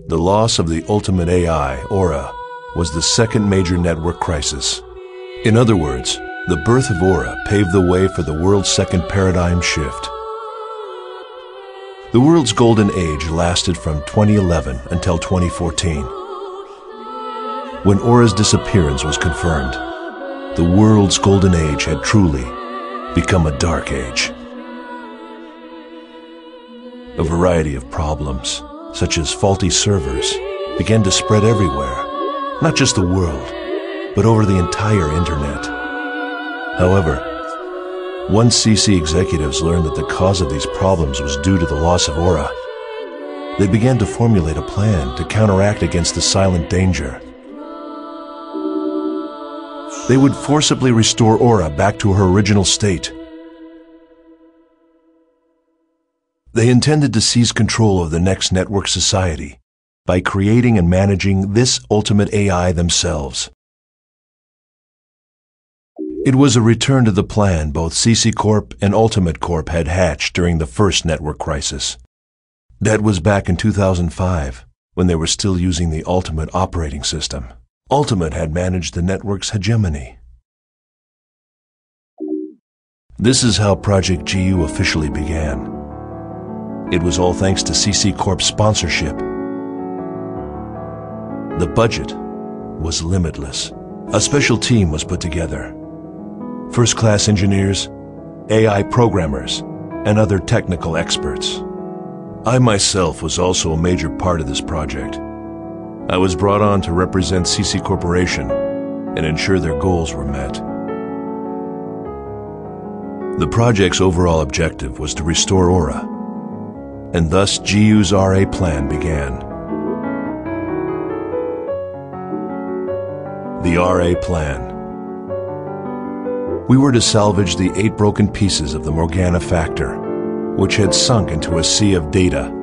The loss of the ultimate AI, Aura, was the second major network crisis. In other words, the birth of Aura paved the way for the world's second paradigm shift. The world's golden age lasted from 2011 until 2014. When Aura's disappearance was confirmed, the world's golden age had truly become a dark age. A variety of problems, such as faulty servers, began to spread everywhere, not just the world, but over the entire internet. However, once CC executives learned that the cause of these problems was due to the loss of Aura, they began to formulate a plan to counteract against the silent danger. They would forcibly restore Aura back to her original state. They intended to seize control of the next network society by creating and managing this ultimate AI themselves. It was a return to the plan both CC Corp and Ultimate Corp had hatched during the first network crisis. That was back in 2005, when they were still using the Ultimate operating system. Ultimate had managed the network's hegemony. This is how Project G.U officially began. It was all thanks to CC Corp's sponsorship. The budget was limitless. A special team was put together. First-class engineers, AI programmers, and other technical experts. I myself was also a major part of this project. I was brought on to represent CC Corporation and ensure their goals were met. The project's overall objective was to restore Aura, and thus G.U's RA plan began. The RA plan. We were to salvage the 8 broken pieces of the Morgana Factor, which had sunk into a sea of data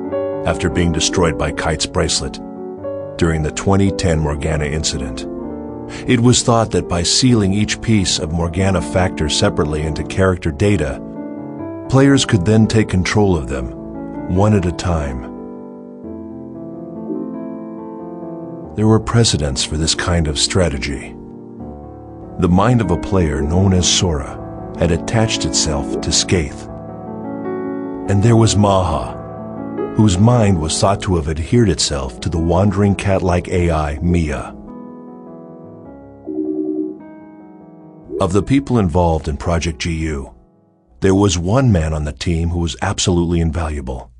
after being destroyed by Kite's bracelet during the 2010 Morgana incident. It was thought that by sealing each piece of Morgana Factor separately into character data, players could then take control of them, one at a time. There were precedents for this kind of strategy. The mind of a player known as Sora had attached itself to Skeith. And there was Maha, whose mind was thought to have adhered itself to the wandering cat-like AI, Mia. Of the people involved in Project G.U, there was one man on the team who was absolutely invaluable.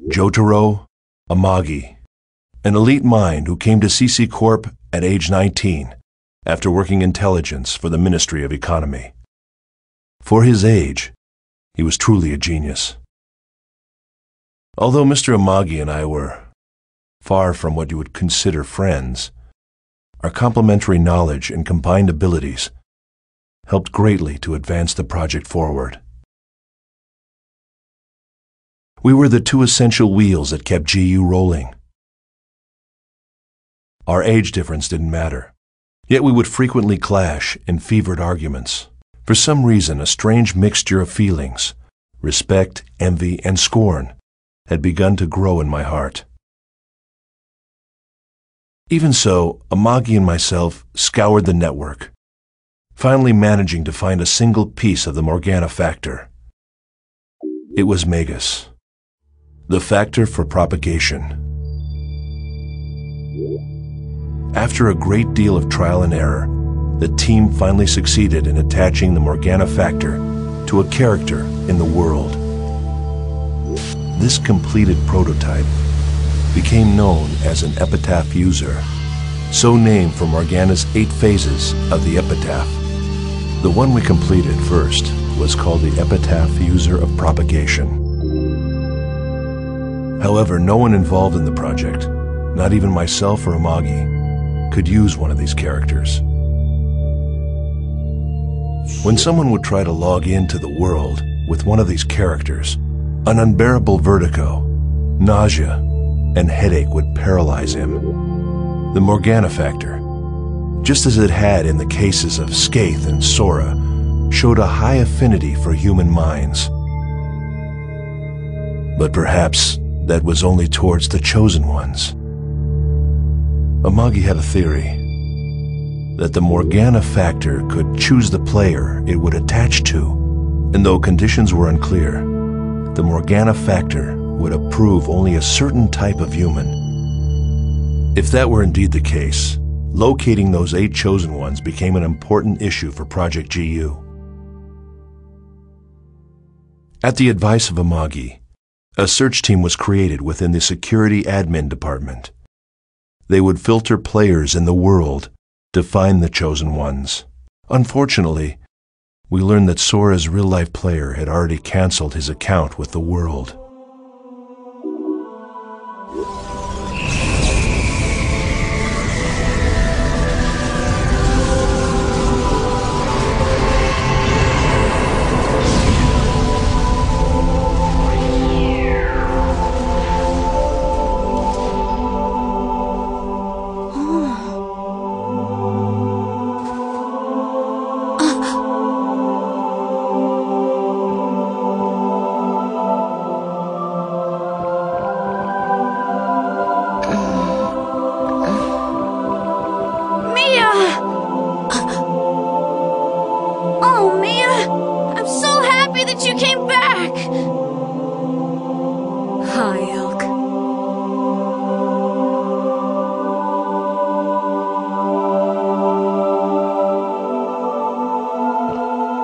Jyotaro Amagi, an elite mind who came to CC Corp at age 19 after working intelligence for the Ministry of Economy. For his age, he was truly a genius. Although Mr. Amagi and I were far from what you would consider friends, our complementary knowledge and combined abilities helped greatly to advance the project forward. We were the 2 essential wheels that kept G.U rolling. Our age difference didn't matter, yet we would frequently clash in fevered arguments. For some reason, a strange mixture of feelings, respect, envy, and scorn, had begun to grow in my heart. Even so, Amagi and myself scoured the network, finally managing to find a single piece of the Morgana Factor. It was Magus, the factor for propagation. After a great deal of trial and error, the team finally succeeded in attaching the Morgana Factor to a character in the world. This completed prototype became known as an Epitaph user, so named for Morgana's 8 phases of the Epitaph. The one we completed first was called the Epitaph User of Propagation. However, no one involved in the project, not even myself or Amagi, could use one of these characters. When someone would try to log into the world with one of these characters, an unbearable vertigo, nausea, and headache would paralyze him. The Morgana Factor, just as it had in the cases of Skeith and Sora, showed a high affinity for human minds. But perhaps that was only towards the chosen ones. Amagi had a theory that the Morgana factor could choose the player it would attach to, and though conditions were unclear, the Morgana factor would approve only a certain type of human. If that were indeed the case, locating those 8 chosen ones became an important issue for Project G.U. At the advice of Amagi, a search team was created within the security admin department. They would filter players in the world to find the chosen ones. Unfortunately, we learned that Sora's real-life player had already canceled his account with the world.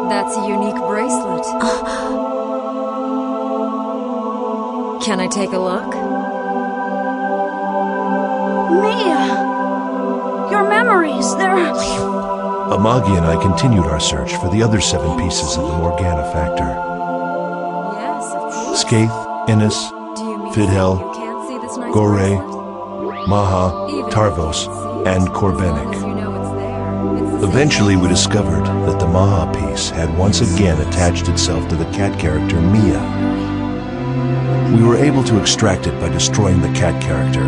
That's a unique bracelet. Can I take a look? Mia! Your memories, they're... Amagi and I continued our search for the other 7 pieces of the Morgana factor. Yes, of course. Skeith, Innes, Do you mean Fidel, you can't see this nice Gore, bracelet? Maha, Even Tarvos, if you can't see it, and as long Korbenik. as you know it's there. It's the same Eventually, we thing. discovered that the Maha piece had once again attached itself to the cat character Mia. We were able to extract it by destroying the cat character.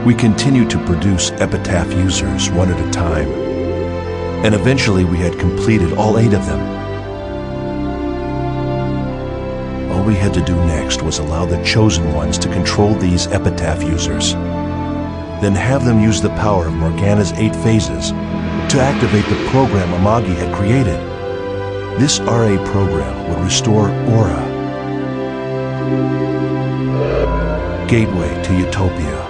We continued to produce Epitaph users one at a time, and eventually we had completed all 8 of them. All we had to do next was allow the chosen ones to control these Epitaph users, then have them use the power of Morgana's 8 phases to activate the program Amagi had created. This RA program would restore Aura, gateway to Utopia.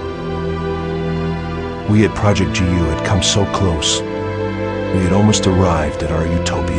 We at Project G.U. had come so close. We had almost arrived at our Utopia.